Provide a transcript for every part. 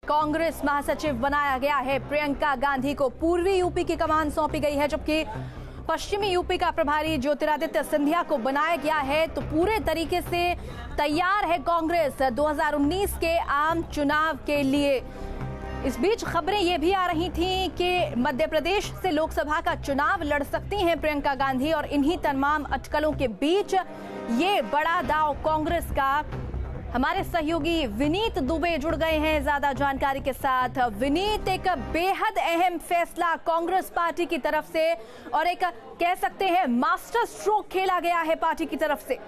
कांग्रेस महासचिव बनाया गया है। प्रियंका गांधी को पूर्वी यूपी की कमान सौंपी गई है, जबकि पश्चिमी यूपी का प्रभारी ज्योतिरादित्य सिंधिया को बनाया गया है। तो पूरे तरीके से तैयार है कांग्रेस 2019 के आम चुनाव के लिए। इस बीच खबरें ये भी आ रही थीं कि मध्य प्रदेश से लोकसभा का चुनाव लड़ सकती हैं प्रियंका गांधी, और इन्हीं तमाम अटकलों के बीच ये बड़ा दांव कांग्रेस का। हमारे सहयोगी विनीत दुबे जुड़ गए हैं ज्यादा जानकारी के साथ। विनीत, एक बेहद अहम फैसला कांग्रेस पार्टी की तरफ से, और एक कह सकते हैं मास्टर स्ट्रोक खेला गया है पार्टी की तरफ से।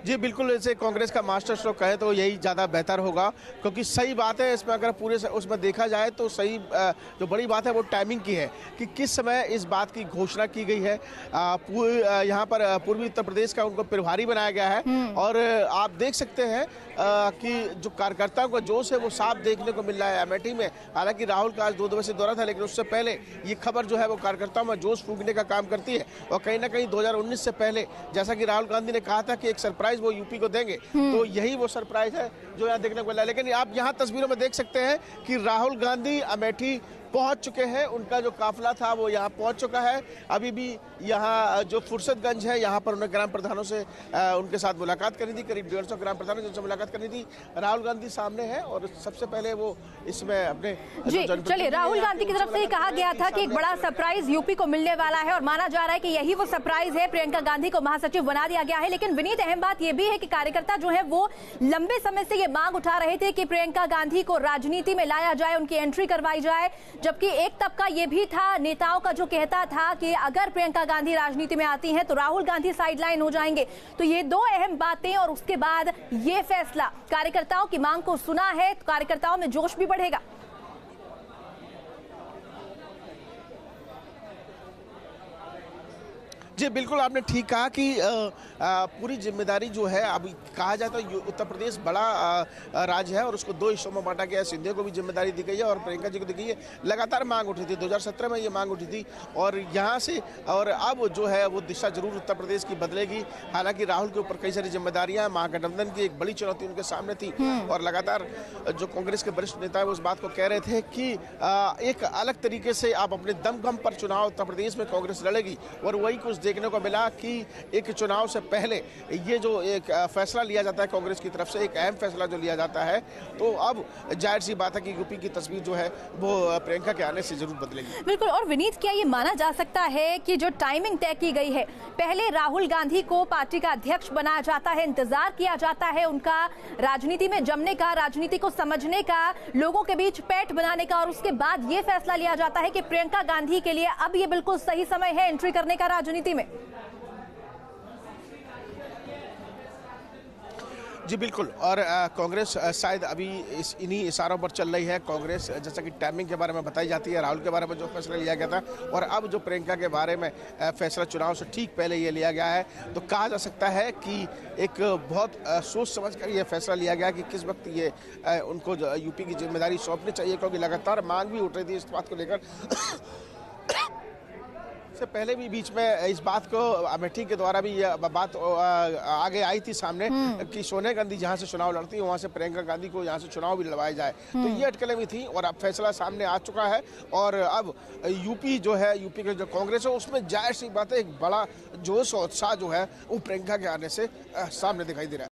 जी बिल्कुल, ऐसे कांग्रेस का मास्टर स्ट्रोक कहे तो यही ज़्यादा बेहतर होगा, क्योंकि सही बात है इसमें अगर पूरे उसमें देखा जाए तो सही जो बड़ी बात है वो टाइमिंग की है कि किस समय इस बात की घोषणा की गई है। यहाँ पर पूर्वी उत्तर प्रदेश का उनको प्रभारी बनाया गया है, और आप देख सकते हैं कि जो कार्यकर्ताओं का जोश है वो साफ देखने को मिल रहा है अमेठी में। हालांकि राहुल का आज 2 दिवसीय दौरा था, लेकिन उससे पहले ये खबर जो है वो कार्यकर्ताओं में जोश फूंकने का काम करती है। और कहीं ना कहीं 2019 से पहले, जैसा कि राहुल गांधी ने कहा था कि एक सरप्राइज वो यूपी को देंगे, तो यही वो सरप्राइज है जो यहाँ देखने को मिला। लेकिन आप यहाँ तस्वीरों में देख सकते हैं कि राहुल गांधी अमेठी पहुंच चुके हैं। उनका जो काफिला था वो यहाँ पहुंच चुका है। अभी भी यहाँ जो फुर्सतगंज है, यहाँ पर उन्हें ग्राम प्रधानों से उनके साथ मुलाकात करनी थी। करीब 150 ग्राम प्रधानों से मुलाकात करनी थी। राहुल गांधी सामने है, और सबसे पहले वो इसमें अपने चलिए, राहुल गांधी की तरफ से कहा गया था कि एक बड़ा सरप्राइज यूपी को मिलने वाला है, और माना जा रहा है कि यही वो सरप्राइज है। प्रियंका गांधी को महासचिव बना दिया गया है। लेकिन विनीत, अहम बात यह भी है कि कार्यकर्ता जो है वो लंबे समय से ये मांग उठा रहे थे कि प्रियंका गांधी को राजनीति में लाया जाए, उनकी एंट्री करवाई जाए। जबकि एक तबका ये भी था नेताओं का जो कहता था कि अगर प्रियंका गांधी राजनीति में आती हैं तो राहुल गांधी साइडलाइन हो जाएंगे। तो ये दो अहम बातें, और उसके बाद ये फैसला, कार्यकर्ताओं की मांग को सुना है तो कार्यकर्ताओं में जोश भी बढ़ेगा। जी बिल्कुल, आपने ठीक कहा कि पूरी जिम्मेदारी जो है, अब कहा जाए तो उत्तर प्रदेश बड़ा राज्य है और उसको 2 हिस्सों में बांटा गया है। सिंधिया को भी जिम्मेदारी दी गई है और प्रियंका जी को दी गई है। लगातार मांग उठी थी, 2017 में ये मांग उठी थी, और यहाँ से और अब जो है वो दिशा जरूर उत्तर प्रदेश की बदलेगी। हालांकि राहुल के ऊपर कई सारी जिम्मेदारियां, महागठबंधन की एक बड़ी चुनौती उनके सामने थी, और लगातार जो कांग्रेस के वरिष्ठ नेता है वो इस बात को कह रहे थे कि एक अलग तरीके से आप अपने दमखम पर चुनाव उत्तर प्रदेश में कांग्रेस लड़ेगी। और वही कुछ देखने को मिला कि एक चुनाव से पहले ये जो एक फैसला लिया जाता है कांग्रेस की तरफ से, एक अहम फैसला जो लिया जाता है, तो अब जाहिर सी बात है कि यूपी की तस्वीर जो है वो प्रियंका के आने से जरूर बदलेगी। बिल्कुल। और विनीत, क्या ये माना जा सकता है कि जो टाइमिंग तय की गई है, पहले राहुल गांधी को पार्टी का अध्यक्ष बनाया जाता है, इंतजार किया जाता है उनका राजनीति में जमने का, राजनीति को समझने का, लोगों के बीच पैठ बनाने का, और उसके बाद ये फैसला लिया जाता है कि प्रियंका गांधी के लिए अब ये बिल्कुल सही समय है एंट्री करने का राजनीति में? जी बिल्कुल, और कांग्रेस शायद अभी इन्हीं इशारों पर चल रही है। कांग्रेस जैसा कि टाइमिंग के बारे में बताई जाती है, राहुल के बारे में जो फैसला लिया गया था, और अब जो प्रियंका के बारे में फैसला चुनाव से ठीक पहले ये लिया गया है, तो कहा जा सकता है कि एक बहुत सोच समझ कर ये फैसला लिया गया कि किस वक्त ये उनको यूपी की जिम्मेदारी सौंपनी चाहिए, क्योंकि लगातार मांग भी उठ रही थी इस बात को लेकर। से पहले भी बीच में इस बात को अमेठी के द्वारा भी यह बात आगे आई थी सामने कि सोनिया गांधी जहां से चुनाव लड़ती है वहां से प्रियंका गांधी को यहां से चुनाव भी लड़वाया जाए। तो ये अटकलें भी थी, और अब फैसला सामने आ चुका है। और अब यूपी जो है, यूपी के जो कांग्रेस है उसमें जाहिर सी बात है एक बड़ा जोश और उत्साह जो है वो प्रियंका के आने से सामने दिखाई दे रहा है।